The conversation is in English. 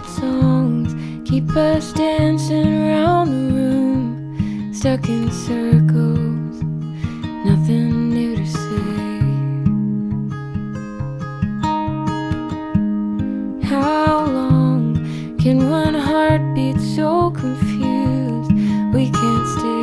old songs keep us dancing around the room, stuck in circles, nothing new to say. How long can one heart beat so confused we can't stay?